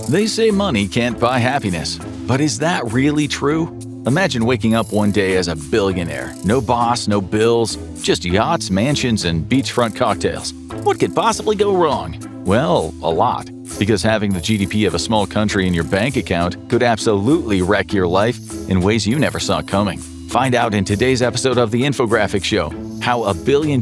They say money can't buy happiness, but is that really true? Imagine waking up one day as a billionaire. No boss, no bills, just yachts, mansions, and beachfront cocktails. What could possibly go wrong? Well, a lot. Because having the GDP of a small country in your bank account could absolutely wreck your life in ways you never saw coming. Find out in today's episode of the Infographics Show how $1 billion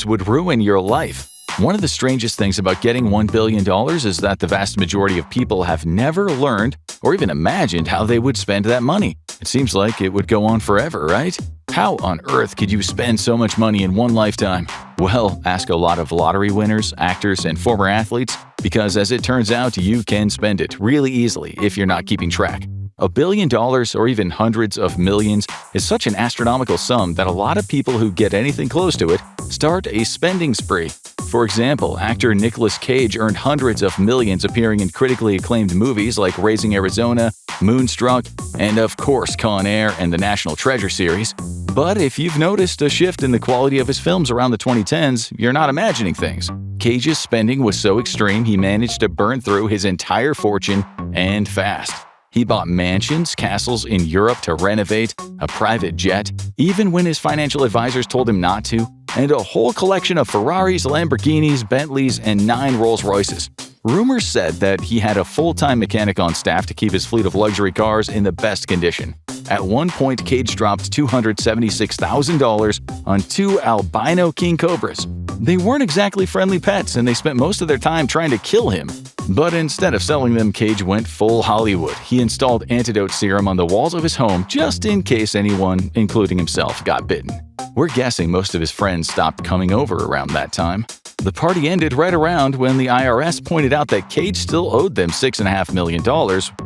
would ruin your life. One of the strangest things about getting $1 billion is that the vast majority of people have never learned or even imagined how they would spend that money. It seems like it would go on forever, right? How on earth could you spend so much money in one lifetime? Well, ask a lot of lottery winners, actors, and former athletes, because as it turns out, you can spend it really easily if you're not keeping track. $1 billion or even hundreds of millions is such an astronomical sum that a lot of people who get anything close to it start a spending spree. For example, actor Nicolas Cage earned hundreds of millions appearing in critically acclaimed movies like Raising Arizona, Moonstruck, and of course Con Air and the National Treasure series. But if you've noticed a shift in the quality of his films around the 2010s, you're not imagining things. Cage's spending was so extreme he managed to burn through his entire fortune and fast. He bought mansions, castles in Europe to renovate, a private jet, even when his financial advisors told him not to, and a whole collection of Ferraris, Lamborghinis, Bentleys, and 9 Rolls-Royces. Rumors said that he had a full-time mechanic on staff to keep his fleet of luxury cars in the best condition. At one point, Cage dropped $276,000 on 2 albino king cobras. They weren't exactly friendly pets, and they spent most of their time trying to kill him. But instead of selling them, Cage went full Hollywood. He installed antidote serum on the walls of his home just in case anyone, including himself, got bitten. We're guessing most of his friends stopped coming over around that time. The party ended right around when the IRS pointed out that Cage still owed them $6.5 million,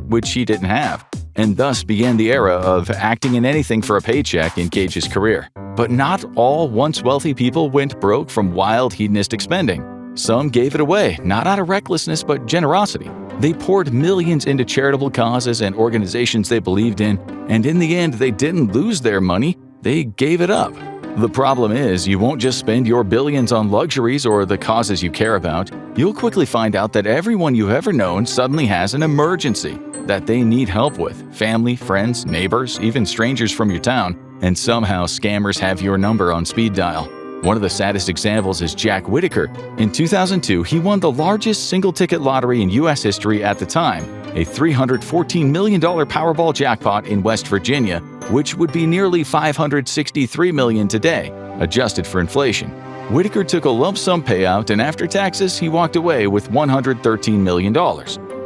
which he didn't have, and thus began the era of acting in anything for a paycheck in Cage's career. But not all once wealthy people went broke from wild hedonistic spending. Some gave it away, not out of recklessness but generosity. They poured millions into charitable causes and organizations they believed in, and in the end they didn't lose their money, they gave it up. The problem is, you won't just spend your billions on luxuries or the causes you care about. You'll quickly find out that everyone you've ever known suddenly has an emergency that they need help with. Family, friends, neighbors, even strangers from your town. And somehow scammers have your number on speed dial. One of the saddest examples is Jack Whitaker. In 2002, he won the largest single-ticket lottery in U.S. history at the time, a $314 million Powerball jackpot in West Virginia, which would be nearly $563 million today, adjusted for inflation. Whitaker took a lump sum payout, and after taxes, he walked away with $113 million.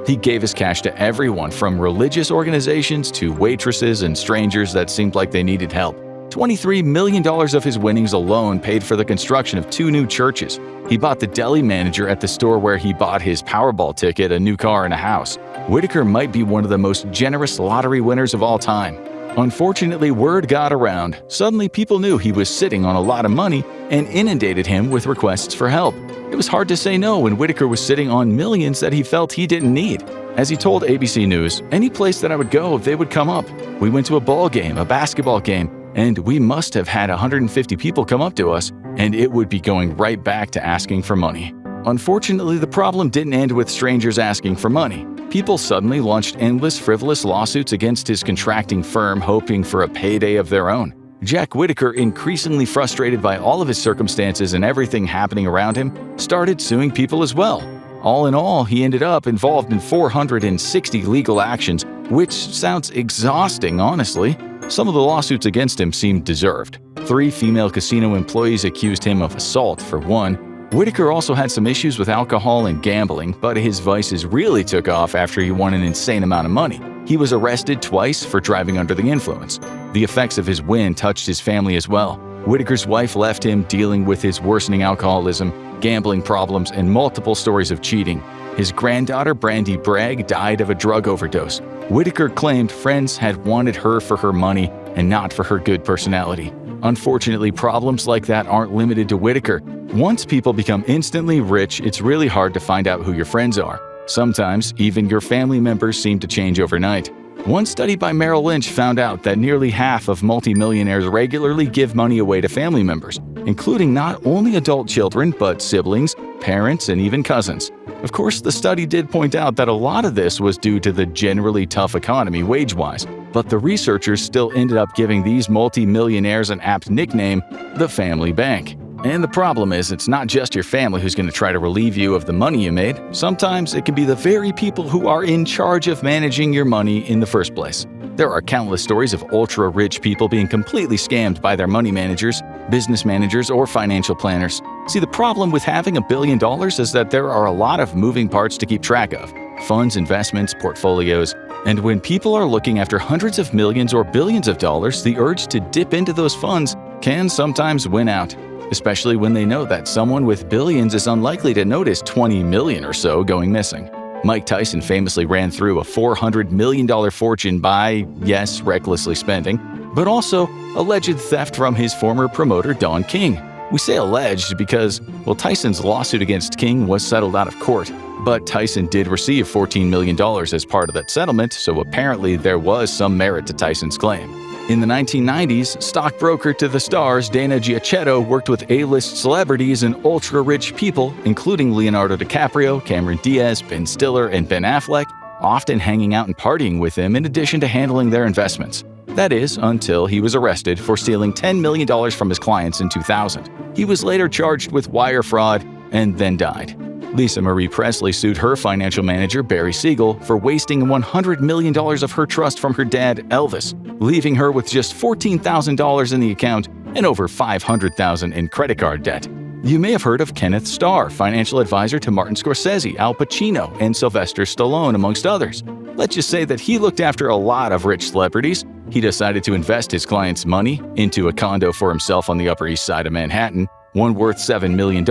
He gave his cash to everyone from religious organizations to waitresses and strangers that seemed like they needed help. $23 million of his winnings alone paid for the construction of 2 new churches. He bought the deli manager at the store where he bought his Powerball ticket, a new car, and a house. Whitaker might be one of the most generous lottery winners of all time. Unfortunately, word got around. Suddenly, people knew he was sitting on a lot of money and inundated him with requests for help. It was hard to say no when Whitaker was sitting on millions that he felt he didn't need. As he told ABC News, "Any place that I would go, they would come up. We went to a ball game, a basketball game, and we must have had 150 people come up to us, and it would be going right back to asking for money." Unfortunately, the problem didn't end with strangers asking for money. People suddenly launched endless frivolous lawsuits against his contracting firm, hoping for a payday of their own. Jack Whitaker, increasingly frustrated by all of his circumstances and everything happening around him, started suing people as well. All in all, he ended up involved in 460 legal actions, which sounds exhausting, honestly. Some of the lawsuits against him seemed deserved. 3 female casino employees accused him of assault, for one. Whitaker also had some issues with alcohol and gambling, but his vices really took off after he won an insane amount of money. He was arrested twice for driving under the influence. The effects of his win touched his family as well. Whitaker's wife left him dealing with his worsening alcoholism, gambling problems, and multiple stories of cheating. His granddaughter, Brandy Bragg, died of a drug overdose. Whitaker claimed friends had wanted her for her money and not for her good personality. Unfortunately, problems like that aren't limited to Whitaker. Once people become instantly rich, it's really hard to find out who your friends are. Sometimes, even your family members seem to change overnight. One study by Merrill Lynch found out that nearly half of multimillionaires regularly give money away to family members, including not only adult children, but siblings, parents, and even cousins. Of course, the study did point out that a lot of this was due to the generally tough economy wage-wise, but the researchers still ended up giving these multi-millionaires an apt nickname, the family bank. And the problem is, it's not just your family who's going to try to relieve you of the money you made. Sometimes it can be the very people who are in charge of managing your money in the first place. There are countless stories of ultra-rich people being completely scammed by their money managers, business managers, or financial planners. See, the problem with having $1 billion is that there are a lot of moving parts to keep track of: funds, investments, portfolios. And when people are looking after hundreds of millions or billions of dollars, the urge to dip into those funds can sometimes win out, especially when they know that someone with billions is unlikely to notice 20 million or so going missing. Mike Tyson famously ran through a $400 million fortune by, yes, recklessly spending, but also alleged theft from his former promoter Don King. We say alleged because, well, Tyson's lawsuit against King was settled out of court, but Tyson did receive $14 million as part of that settlement, so apparently there was some merit to Tyson's claim. In the 1990s, stockbroker to the stars Dana Giacchetto worked with A-list celebrities and ultra-rich people, including Leonardo DiCaprio, Cameron Diaz, Ben Stiller, and Ben Affleck, often hanging out and partying with him in addition to handling their investments. That is, until he was arrested for stealing $10 million from his clients in 2000. He was later charged with wire fraud and then died. Lisa Marie Presley sued her financial manager, Barry Siegel, for wasting $100 million of her trust from her dad, Elvis, leaving her with just $14,000 in the account and over $500,000 in credit card debt. You may have heard of Kenneth Starr, financial advisor to Martin Scorsese, Al Pacino, and Sylvester Stallone, amongst others. Let's just say that he looked after a lot of rich celebrities. He decided to invest his clients' money into a condo for himself on the Upper East Side of Manhattan, one worth $7 million,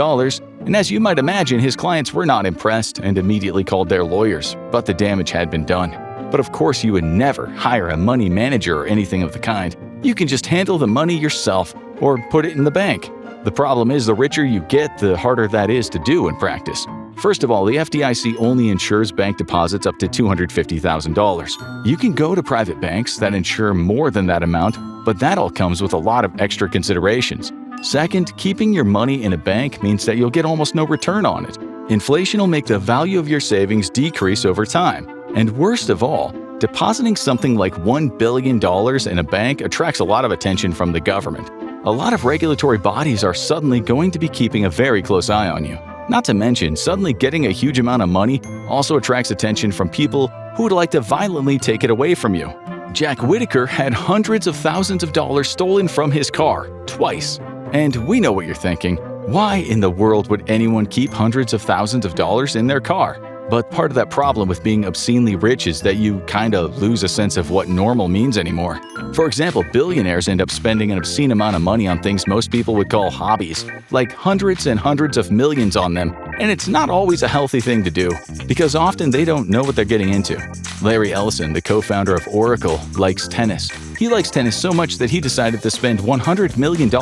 and as you might imagine, his clients were not impressed and immediately called their lawyers, but the damage had been done. But of course, you would never hire a money manager or anything of the kind. You can just handle the money yourself or put it in the bank. The problem is, the richer you get, the harder that is to do in practice. First of all, the FDIC only insures bank deposits up to $250,000. You can go to private banks that insure more than that amount, but that all comes with a lot of extra considerations. Second, keeping your money in a bank means that you'll get almost no return on it. Inflation will make the value of your savings decrease over time. And worst of all, depositing something like $1 billion in a bank attracts a lot of attention from the government. A lot of regulatory bodies are suddenly going to be keeping a very close eye on you. Not to mention, suddenly getting a huge amount of money also attracts attention from people who would like to violently take it away from you. Jack Whitaker had hundreds of thousands of dollars stolen from his car, twice. And we know what you're thinking. Why in the world would anyone keep hundreds of thousands of dollars in their car? But part of that problem with being obscenely rich is that you kinda lose a sense of what normal means anymore. For example, billionaires end up spending an obscene amount of money on things most people would call hobbies, like hundreds and hundreds of millions on them, and it's not always a healthy thing to do, because often they don't know what they're getting into. Larry Ellison, the co-founder of Oracle, likes tennis. He likes tennis so much that he decided to spend $100 million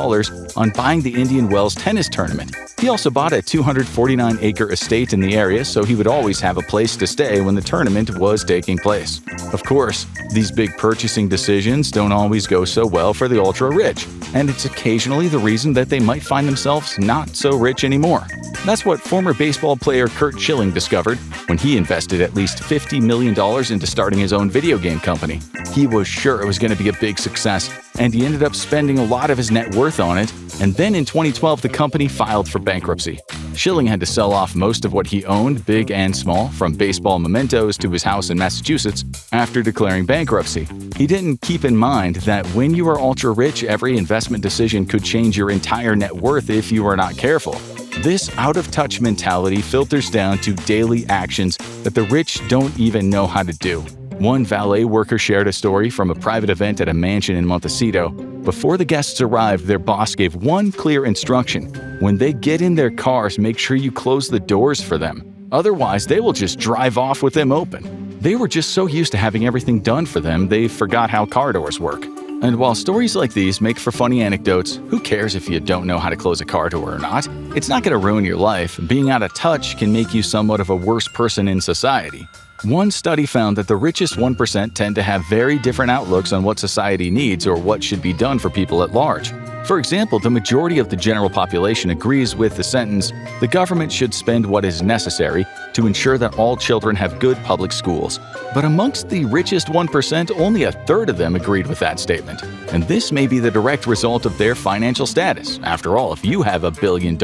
on buying the Indian Wells tennis tournament. He also bought a 249-acre estate in the area so he would always have a place to stay when the tournament was taking place. Of course, these big purchasing decisions don't always go so well for the ultra-rich, and it's occasionally the reason that they might find themselves not so rich anymore. That's what former baseball player Curt Schilling discovered when he invested at least $50 million into starting his own video game company. He was sure it was going to be a big success, and he ended up spending a lot of his net worth on it, and then in 2012 the company filed for bankruptcy. Schilling had to sell off most of what he owned, big and small, from baseball mementos to his house in Massachusetts, after declaring bankruptcy. He didn't keep in mind that when you are ultra-rich, every investment decision could change your entire net worth if you are not careful. This out-of-touch mentality filters down to daily actions that the rich don't even know how to do. One valet worker shared a story from a private event at a mansion in Montecito. Before the guests arrived, their boss gave one clear instruction: when they get in their cars, make sure you close the doors for them. Otherwise, they will just drive off with them open. They were just so used to having everything done for them, they forgot how car doors work. And while stories like these make for funny anecdotes, who cares if you don't know how to close a car door or not? It's not going to ruin your life. Being out of touch can make you somewhat of a worse person in society. One study found that the richest 1% tend to have very different outlooks on what society needs or what should be done for people at large. For example, the majority of the general population agrees with the sentence, "The government should spend what is necessary to ensure that all children have good public schools." But amongst the richest 1%, only a third of them agreed with that statement. And this may be the direct result of their financial status. After all, if you have $1 billion,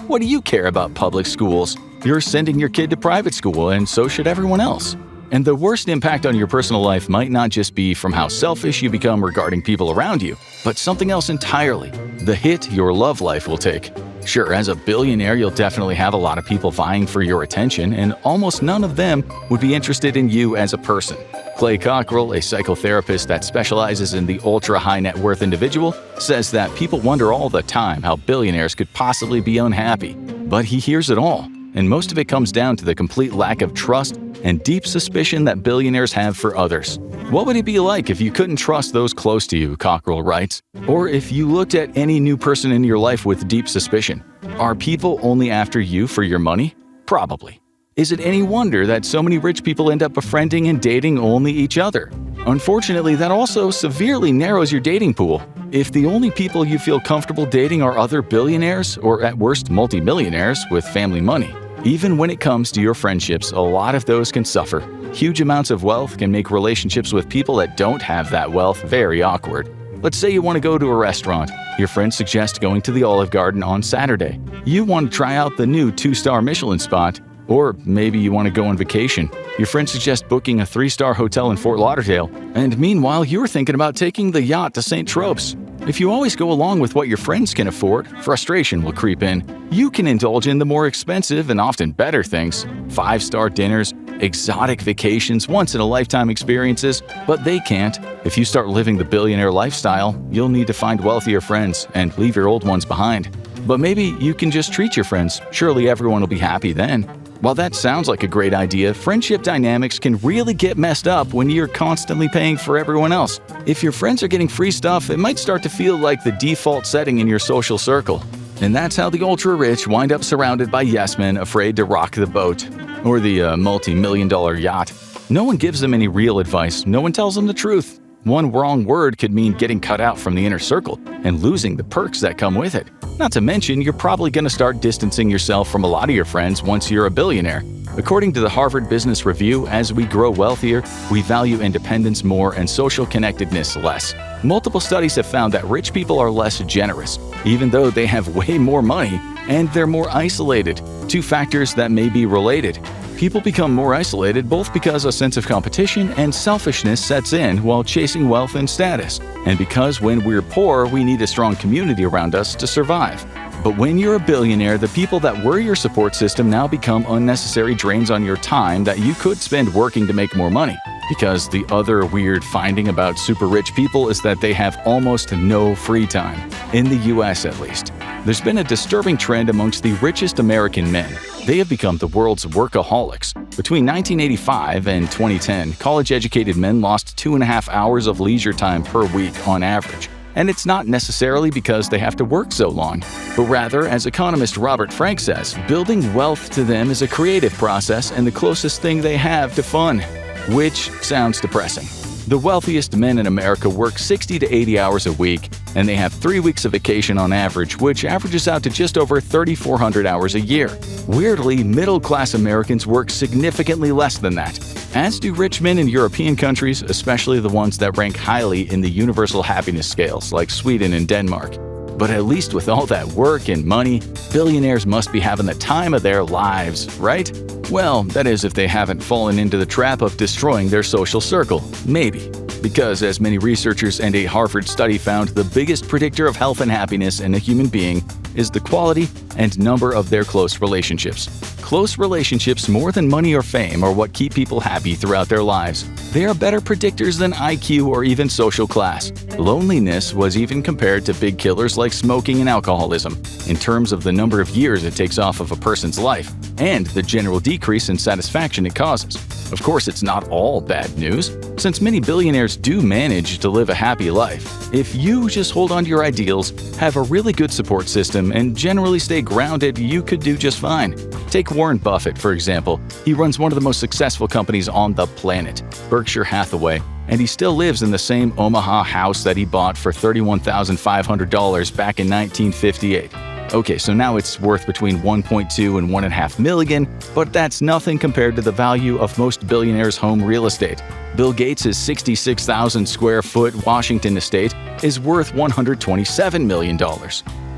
what do you care about public schools? You're sending your kid to private school, and so should everyone else. And the worst impact on your personal life might not just be from how selfish you become regarding people around you, but something else entirely: the hit your love life will take. Sure, as a billionaire, you'll definitely have a lot of people vying for your attention, and almost none of them would be interested in you as a person. Clay Cockrell, a psychotherapist that specializes in the ultra-high net worth individual, says that people wonder all the time how billionaires could possibly be unhappy. But he hears it all, and most of it comes down to the complete lack of trust and deep suspicion that billionaires have for others. What would it be like if you couldn't trust those close to you, Cockrell writes? Or if you looked at any new person in your life with deep suspicion? Are people only after you for your money? Probably. Is it any wonder that so many rich people end up befriending and dating only each other? Unfortunately, that also severely narrows your dating pool. If the only people you feel comfortable dating are other billionaires, or at worst multimillionaires with family money, even when it comes to your friendships, a lot of those can suffer. Huge amounts of wealth can make relationships with people that don't have that wealth very awkward. Let's say you want to go to a restaurant. Your friends suggest going to the Olive Garden on Saturday. You want to try out the new 2-star Michelin spot. Or maybe you want to go on vacation. Your friends suggest booking a 3-star hotel in Fort Lauderdale. And meanwhile, you're thinking about taking the yacht to St. Tropez. If you always go along with what your friends can afford, frustration will creep in. You can indulge in the more expensive and often better things: 5-star dinners, exotic vacations, once-in-a-lifetime experiences, but they can't. If you start living the billionaire lifestyle, you'll need to find wealthier friends and leave your old ones behind. But maybe you can just treat your friends. Surely everyone will be happy then. While that sounds like a great idea, friendship dynamics can really get messed up when you're constantly paying for everyone else. If your friends are getting free stuff, it might start to feel like the default setting in your social circle. And that's how the ultra-rich wind up surrounded by yes-men afraid to rock the boat. Or the multi-million-dollar yacht. No one gives them any real advice. No one tells them the truth. One wrong word could mean getting cut out from the inner circle and losing the perks that come with it. Not to mention, you're probably going to start distancing yourself from a lot of your friends once you're a billionaire. According to the Harvard Business Review, as we grow wealthier, we value independence more and social connectedness less. Multiple studies have found that rich people are less generous, even though they have way more money, and they're more isolated. Two factors that may be related. People become more isolated both because a sense of competition and selfishness sets in while chasing wealth and status, and because when we're poor, we need a strong community around us to survive. But when you're a billionaire, the people that were your support system now become unnecessary drains on your time that you could spend working to make more money. Because the other weird finding about super rich people is that they have almost no free time, in the US at least. There's been a disturbing trend amongst the richest American men. They have become the world's workaholics. Between 1985 and 2010, college-educated men lost 2.5 hours of leisure time per week on average. And it's not necessarily because they have to work so long, but rather, as economist Robert Frank says, building wealth to them is a creative process and the closest thing they have to fun. Which sounds depressing. The wealthiest men in America work 60 to 80 hours a week, and they have 3 weeks of vacation on average, which averages out to just over 3,400 hours a year. Weirdly, middle-class Americans work significantly less than that, as do rich men in European countries, especially the ones that rank highly in the universal happiness scales, like Sweden and Denmark. But at least with all that work and money, billionaires must be having the time of their lives, right? Well, that is if they haven't fallen into the trap of destroying their social circle. Maybe. Because as many researchers and a Harvard study found, the biggest predictor of health and happiness in a human being is the quality and number of their close relationships. Close relationships, more than money or fame, are what keep people happy throughout their lives. They are better predictors than IQ or even social class. Loneliness was even compared to big killers like smoking and alcoholism, in terms of the number of years it takes off of a person's life, and the general decrease in satisfaction it causes. Of course, it's not all bad news, since many billionaires do manage to live a happy life. If you just hold on to your ideals, have a really good support system, and generally stay grounded, you could do just fine. Take Warren Buffett, for example. He runs one of the most successful companies on the planet, Berkshire Hathaway. and he still lives in the same Omaha house that he bought for $31,500 back in 1958. Okay, so now it's worth between 1.2 and 1.5 million, but that's nothing compared to the value of most billionaires' home real estate. Bill Gates' 66,000 square foot Washington estate is worth $127 million.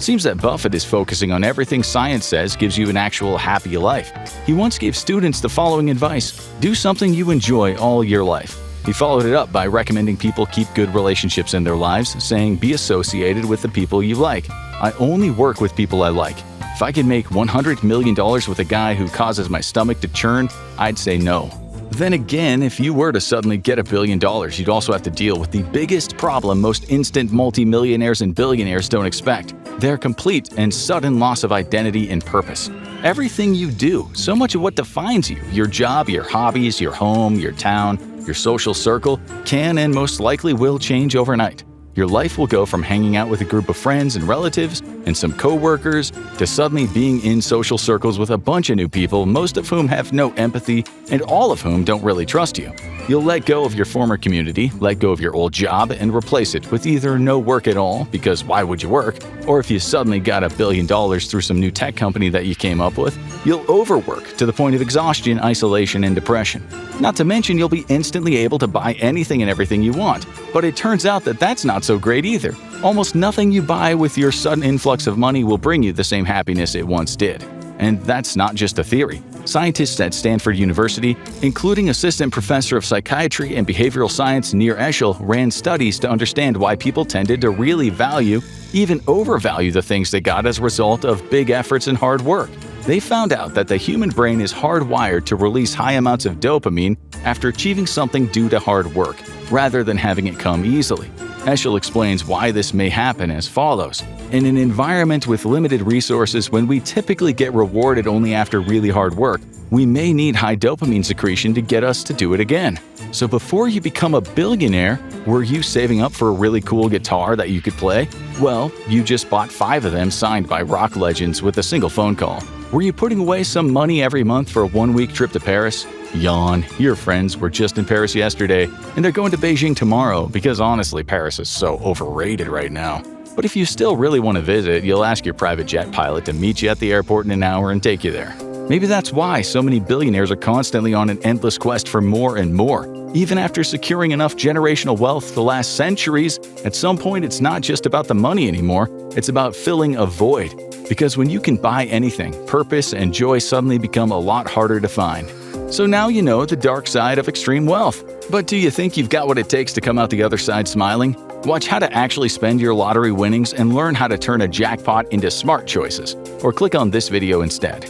Seems that Buffett is focusing on everything science says gives you an actual happy life. He once gave students the following advice: do something you enjoy all your life. He followed it up by recommending people keep good relationships in their lives, saying be associated with the people you like. I only work with people I like. If I could make $100 million with a guy who causes my stomach to churn, I'd say no. Then again, if you were to suddenly get $1 billion, you'd also have to deal with the biggest problem most instant multimillionaires and billionaires don't expect: their complete and sudden loss of identity and purpose. Everything you do, so much of what defines you, your job, your hobbies, your home, your town, your social circle, can and most likely will change overnight. Your life will go from hanging out with a group of friends and relatives and some coworkers to suddenly being in social circles with a bunch of new people, most of whom have no empathy and all of whom don't really trust you. You'll let go of your former community, let go of your old job, and replace it with either no work at all, because why would you work? Or if you suddenly got $1 billion through some new tech company that you came up with, you'll overwork to the point of exhaustion, isolation, and depression. Not to mention you'll be instantly able to buy anything and everything you want. But it turns out that that's not so great either. Almost nothing you buy with your sudden influx of money will bring you the same happiness it once did. And that's not just a theory. Scientists at Stanford University, including assistant professor of psychiatry and behavioral science Nir Eshel, ran studies to understand why people tended to really value, even overvalue the things they got as a result of big efforts and hard work. They found out that the human brain is hardwired to release high amounts of dopamine after achieving something due to hard work, rather than having it come easily. Eshel explains why this may happen as follows. In an environment with limited resources, when we typically get rewarded only after really hard work, we may need high dopamine secretion to get us to do it again. So before you become a billionaire, were you saving up for a really cool guitar that you could play? Well, you just bought 5 of them signed by rock legends with a single phone call. Were you putting away some money every month for a 1-week trip to Paris? Yawn. Your friends were just in Paris yesterday, and they're going to Beijing tomorrow because honestly, Paris is so overrated right now. But if you still really want to visit, you'll ask your private jet pilot to meet you at the airport in an hour and take you there. Maybe that's why so many billionaires are constantly on an endless quest for more and more. Even after securing enough generational wealth to last centuries, at some point it's not just about the money anymore, it's about filling a void. Because when you can buy anything, purpose and joy suddenly become a lot harder to find. So now you know the dark side of extreme wealth. But do you think you've got what it takes to come out the other side smiling? Watch how to actually spend your lottery winnings and learn how to turn a jackpot into smart choices. Or click on this video instead.